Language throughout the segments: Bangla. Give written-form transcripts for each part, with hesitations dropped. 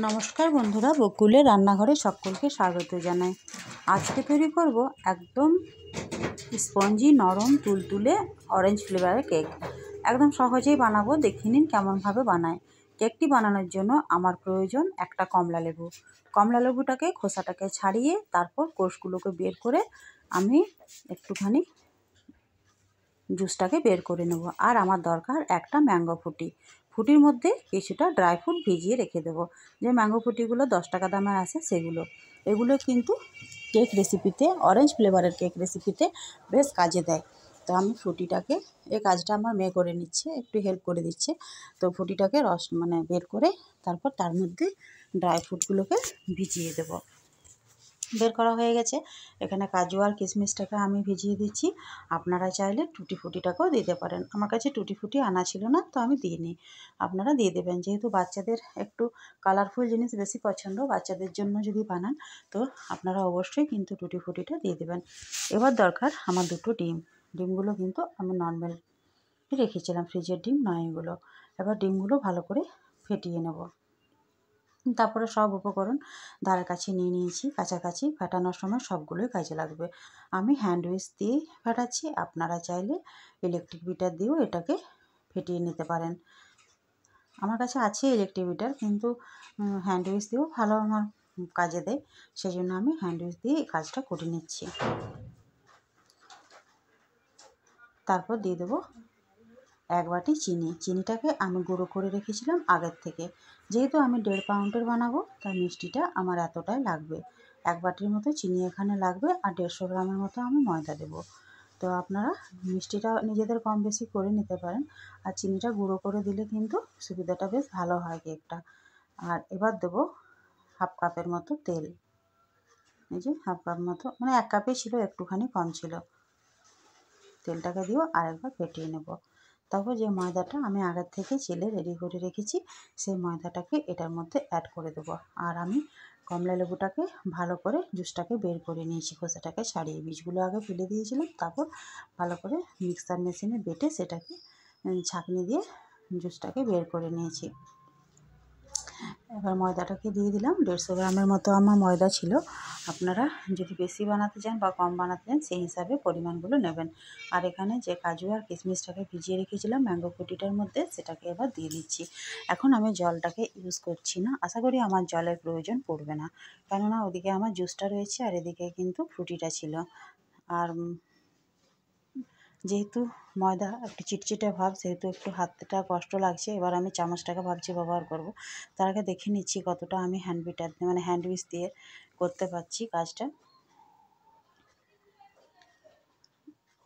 নমস্কার বন্ধুরা, বকুলের রান্নাঘরে সকলকে স্বাগত জানাই। আজকে তৈরি করব একদম স্পঞ্জি নরম তুলতুলে অরেঞ্জ ফ্লেভারের কেক। একদম সহজেই বানাবো, দেখে নিন কেমনভাবে বানায়। কেকটি বানানোর জন্য আমার প্রয়োজন একটা কমলা লেবু। কমলা লেবুটাকে খোসাটাকে ছাড়িয়ে তারপর কোষগুলোকে বের করে আমি একটুখানি জুসটাকে বের করে নেব। আর আমার দরকার একটা ম্যাঙ্গো ফুটি। ফুটির মধ্যে কিছুটা ড্রাই ফ্রুট ভিজিয়ে রেখে দেবো। যে ম্যাঙ্গো ফুটিগুলো 10 টাকা দামের আছে সেগুলো। এগুলো কিন্তু কেক রেসিপিতে, অরেঞ্জ ফ্লেভারের কেক রেসিপিতে বেশ কাজে দেয়। তো আমি ফুটিটাকে, এই কাজটা আমার মেয়ে করে নিচ্ছে, একটু হেল্প করে দিচ্ছে। তো ফুটিটাকে বের করে তারপর তার মধ্যে ড্রাই ফ্রুটগুলোকে ভিজিয়ে দেবো। বের করা হয়ে গেছে। এখানে কাজু আর কিশমিশটাকে আমি ভিজিয়ে দিচ্ছি। আপনারা চাইলে টুটি ফুটিটাকেও দিতে পারেন। আমার কাছে টুটি ফুটি আনা ছিল না, তো আমি দিইনি। আপনারা দিয়ে দেবেন, যেহেতু বাচ্চাদের একটু কালারফুল জিনিস বেশি পছন্দ। বাচ্চাদের জন্য যদি বানান তো আপনারা অবশ্যই কিন্তু টুটি ফুটিটা দিয়ে দেবেন। এবার দরকার আমার দুটো ডিম। ডিমগুলো কিন্তু আমি নর্মাল রেখেছিলাম, ফ্রিজের ডিম নয় এগুলো। এবার ডিমগুলো ভালো করে ফেটিয়ে নেব। তারপরে সব উপকরণ ধারে কাছে নিয়ে নিয়েছি। কাছাকাছি ফাটানোর সময় সবগুলোই কাজে লাগবে। আমি হ্যান্ড উইচ দিয়ে ফাটাচ্ছি, আপনারা চাইলে ইলেকট্রিক বিটার দিয়েও এটাকে ফেটিয়ে নিতে পারেন। আমার কাছে আছে ইলেকট্রিক বিটার, কিন্তু হ্যান্ড উইচ দিয়েও ভালো আমার কাজে দেয়, সেই জন্য আমি হ্যান্ড উইচ দিয়ে এই কাজটা করে নিচ্ছি। তারপর দিয়ে দেবো 1 বাটি চিনি। চিনিটাকে আমি গুঁড়ো করে রেখেছিলাম আগের থেকে। যেহেতু আমি 1.5 পাউন্ডের বানাবো, তাই মিষ্টিটা আমার এতটাই লাগবে। 1 বাটির মতো চিনি এখানে লাগবে, আর 150 গ্রামের মতো আমি ময়দা দেবো। তো আপনারা মিষ্টিটা নিজেদের কম বেশি করে নিতে পারেন। আর চিনিটা গুঁড়ো করে দিলে কিন্তু সুবিধাটা বেশ ভালো হয় কেকটা। আর এবার দেবো 1/2 কাপের মতো তেল। এই যে 1/2 কাপ মতো, 1 কাপই ছিল, একটুখানি কম ছিল। তেলটাকে দিয়েও আরেকবার ফেটিয়ে নেব। তারপর যে ময়দাটা আমি আগের থেকে চেলে রেডি করে রেখেছি, সেই ময়দাটাকে এটার মধ্যে অ্যাড করে দেবো। আর আমি কমলা লেবুটাকে ভালো করে জুসটাকে বের করে নিয়েছি, খোসাটাকে ছাড়িয়ে। বীজগুলো আগে ফেলে দিয়েছিলাম, তারপর ভালো করে মিক্সার মেশিনে বেটে সেটাকে ছাঁকনি দিয়ে জুসটাকে বের করে নিয়েছি। এবার ময়দাটাকে দিয়ে দিলাম। 150 গ্রামের মতো আমার ময়দা ছিল। আপনারা যদি বেশি বানাতে চান বা কম বানাতে চান সেই হিসাবে পরিমাণগুলো নেবেন। আর এখানে যে কাজু আর কিশমিশটাকে ভিজিয়ে রেখেছিলাম ম্যাঙ্গো ফুটিটার মধ্যে, সেটাকে এবার দিয়ে দিচ্ছি। এখন আমি জলটাকে ইউজ করছি না, আশা করি আমার জলের প্রয়োজন পড়বে না, কেননা ওদিকে আমার জুসটা রয়েছে আর এদিকে কিন্তু ফ্রুটিটা ছিল। আর যেহেতু ময়দা একটু চিটচিটে ভাব, সেহেতু একটু হাতটা কষ্ট লাগছে। এবার আমি চামচটাকে ভাবছি ব্যবহার করব। তার আগে দেখে নিচ্ছি কতটা আমি হ্যান্ড উইচ দিয়ে করতে পারছি কাজটা।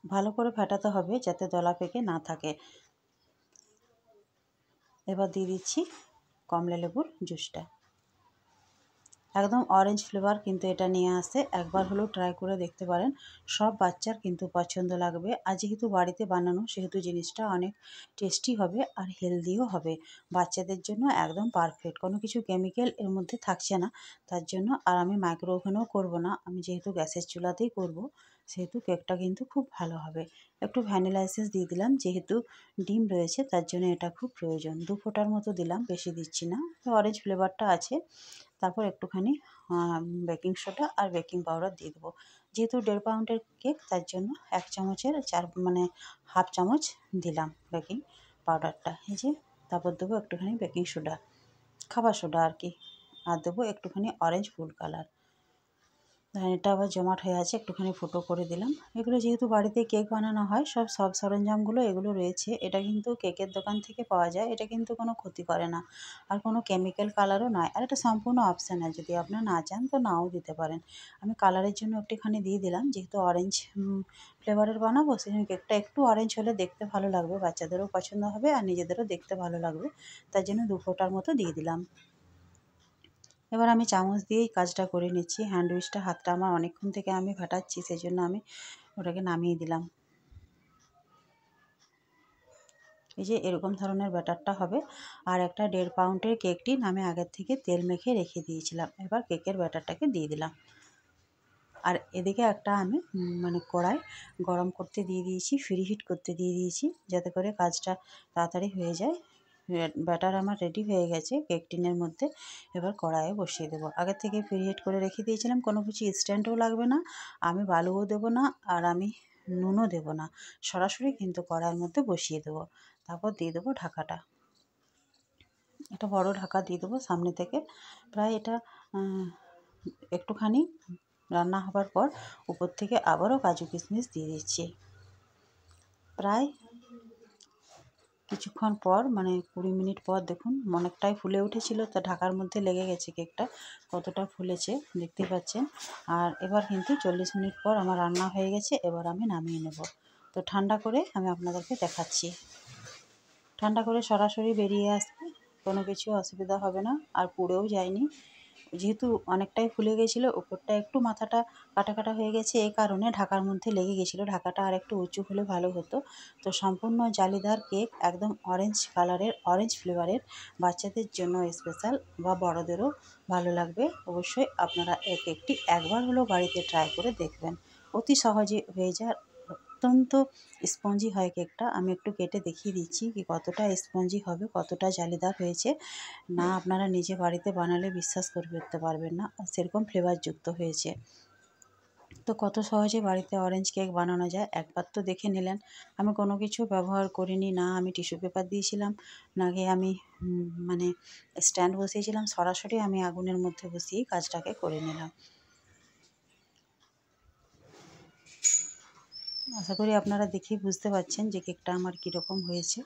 ভালো করে ফাটাতে হবে যাতে দলা পেকে না থাকে। এবার দিয়ে দিচ্ছি কমলা লেবুর জুসটা। একদম অরেঞ্জ ফ্লেভার কিন্তু এটা নিয়ে আসে। একবার হলেও ট্রাই করে দেখতে পারেন, সব বাচ্চার কিন্তু পছন্দ লাগবে। আর যেহেতু বাড়িতে বানানো, সেহেতু জিনিসটা অনেক টেস্টি হবে আর হেলদিও হবে। বাচ্চাদের জন্য একদম পারফেক্ট, কোনো কিছু কেমিক্যাল এর মধ্যে থাকছে না। তার জন্য আর আমি মাইক্রো ওভেনেও করবো না, আমি যেহেতু গ্যাসের চুলাতেই করব, সেহেতু কেকটা কিন্তু খুব ভালো হবে। একটু ভ্যানিলা এসেন্স দিয়ে দিলাম, যেহেতু ডিম রয়েছে তার জন্য এটা খুব প্রয়োজন। 2 ফোঁটার মতো দিলাম, বেশি দিচ্ছি না, অরেঞ্জ ফ্লেভারটা আছে। তারপর একটুখানি বেকিং সোডা আর বেকিং পাউডার দিয়ে দেবো। যেহেতু 1.5 পাউন্ডের কেক, তার জন্য 1 চামচের 1/2 চামচ দিলাম বেকিং পাউডারটা। এই যে, তারপর দেবো একটুখানি বেকিং সোডা, খাবার সোডা আর কি। আর দেবো একটুখানি অরেঞ্জ ফুড কালার। এটা আবার জমাট হয়ে আছে, একটুখানি ফুটো করে দিলাম। এগুলো যেহেতু বাড়িতে কেক বানানো হয়, সব সরঞ্জামগুলো এগুলো রয়েছে। এটা কিন্তু কেকের দোকান থেকে পাওয়া যায়, এটা কিন্তু কোনো ক্ষতি করে না, আর কোনো কেমিক্যাল কালারও নয়। আর এটা সম্পূর্ণ অপশনাল, যদি আপনারা না চান তো নাও দিতে পারেন। আমি কালারের জন্য একটুখানি দিয়ে দিলাম, যেহেতু অরেঞ্জ ফ্লেভারের বানাবো, সেই জন্য কেকটা একটু অরেঞ্জ হলে দেখতে ভালো লাগবে, বাচ্চাদেরও পছন্দ হবে আর নিজেদেরও দেখতে ভালো লাগবে। তার জন্য 2 ফোঁটার মতো দিয়ে দিলাম। এবার আমি চামচ দিয়েই কাজটা করে নিচ্ছি। হ্যান্ড উইচটা, হাতটা আমার অনেকক্ষণ থেকে আমি ফাটাচ্ছি, সেই জন্য আমি ওটাকে নামিয়ে দিলাম। এই যে এরকম ধরনের ব্যাটারটা হবে। আর একটা 1.5 পাউন্ডের কেকটি আমি আগের থেকে তেল মেখে রেখে দিয়েছিলাম। এবার কেকের ব্যাটারটাকে দিয়ে দিলাম। আর এদিকে একটা আমি কড়াই গরম করতে দিয়ে দিয়েছি, ফ্রি হিট করতে দিয়ে দিয়েছি, যাতে করে কাজটা তাড়াতাড়ি হয়ে যায়। ব্যাটার আমার রেডি হয়ে গেছে কেক টিনের মধ্যে। এবার কড়াইয়ে বসিয়ে দেবো। আগে থেকে প্রিহিট করে রেখে দিয়েছিলাম, কোনো কিছু স্ট্যান্ডও লাগবে না, আমি বালুও দেবো না, আর আমি নুনও দেবো না, সরাসরি কিন্তু কড়াইয়ের মধ্যে বসিয়ে দেবো। তারপর দিয়ে দেবো ঢাকাটা, একটা বড় ঢাকা দিয়ে দেবো সামনে থেকে। প্রায় এটা একটুখানি রান্না হবার পর উপর থেকে আবারও কাজু কিশমিশ দিয়ে দিচ্ছি। প্রায় কিছুক্ষণ পর, মানে 20 মিনিট পর দেখুন অনেকটাই ফুলে উঠেছিল, তা ঢাকার মধ্যে লেগে গেছে কেকটা, কতটা ফুলেছে দেখতে পাচ্ছেন। আর এবার কিন্তু 40 মিনিট পর আমার রান্না হয়ে গেছে, এবার আমি নামিয়ে নেব। তো ঠান্ডা করে আমি আপনাদেরকে দেখাচ্ছি। ঠান্ডা করে সরাসরি বেরিয়ে আসবে, কোনো কিছু অসুবিধা হবে না, আর পুড়েও যায়নি। যেহেতু অনেকটাই ফুলে গেছিলো, উপরটা একটু মাথাটা কাটা কাটা হয়ে গেছে, এই কারণে ঢাকার মধ্যে লেগে গেছিলো। ঢাকাটা আর একটু উঁচু হলে ভালো হতো। তো সম্পূর্ণ জালিদার কেক, একদম অরেঞ্জ কালারের, অরেঞ্জ ফ্লেভারের, বাচ্চাদের জন্য স্পেশাল বা বড়দেরও ভালো লাগবে। অবশ্যই আপনারা এই কেকটি একবার হলেও বাড়িতে ট্রাই করে দেখবেন। অতি সহজে হয়ে যায়, অত্যন্ত স্পঞ্জি হয় কেকটা। আমি একটু কেটে দেখিয়ে দিচ্ছি কি কতটা স্পঞ্জি হবে, কতটা জালিদার হয়েছে। না আপনারা নিজে বাড়িতে বানালে বিশ্বাস করতে পারবেন না, সেরকম ফ্লেভারযুক্ত হয়েছে। তো কত সহজে বাড়িতে অরেঞ্জ কেক বানানো যায় একবার তো দেখে নিলেন। আমি কোনো কিছু ব্যবহার করিনি, না আমি টিস্যু পেপার দিয়েছিলাম, না গিয়ে আমি মানে স্ট্যান্ড বসিয়েছিলাম, সরাসরি আমি আগুনের মধ্যে বসিয়েই কাজটাকে করে নিলাম। আশা করি আপনারা দেখেই বুঝতে পারছেন যে কেকটা আমার কীরকম হয়েছে।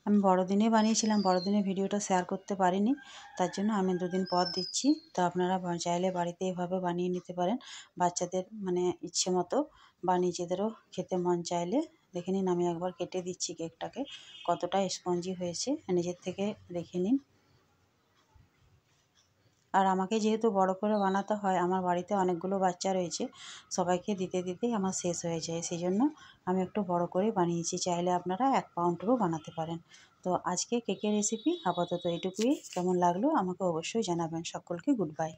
আমি বড়দিনে বানিয়েছিলাম, বড়দিনে ভিডিওটা শেয়ার করতে পারিনি, তার জন্য আমি 2 দিন পর দিচ্ছি। তো আপনারা চাইলে বাড়িতে এভাবে বানিয়ে নিতে পারেন, বাচ্চাদের মানে ইচ্ছে মতো বা নিজেদেরও খেতে মন চাইলে। দেখে নিন, আমি একবার কেটে দিচ্ছি কেকটাকে, কতটা স্পঞ্জি হয়েছে নিজের থেকে দেখে নিন। আর আমাকে যেহেতু বড় করে বানাতে হয়, আমার বাড়িতে অনেকগুলো বাচ্চা রয়েছে, সবাইকে দিতে দিতেই আমার শেষ হয়ে যায়, সেই জন্য আমি একটু বড় করেই বানিয়েছি। চাইলে আপনারা 1 পাউন্ডেরও বানাতে পারেন। তো আজকে কেকের রেসিপি আপাতত এটুকুই। কেমন লাগলো আমাকে অবশ্যই জানাবেন। সকলকে গুড বাই।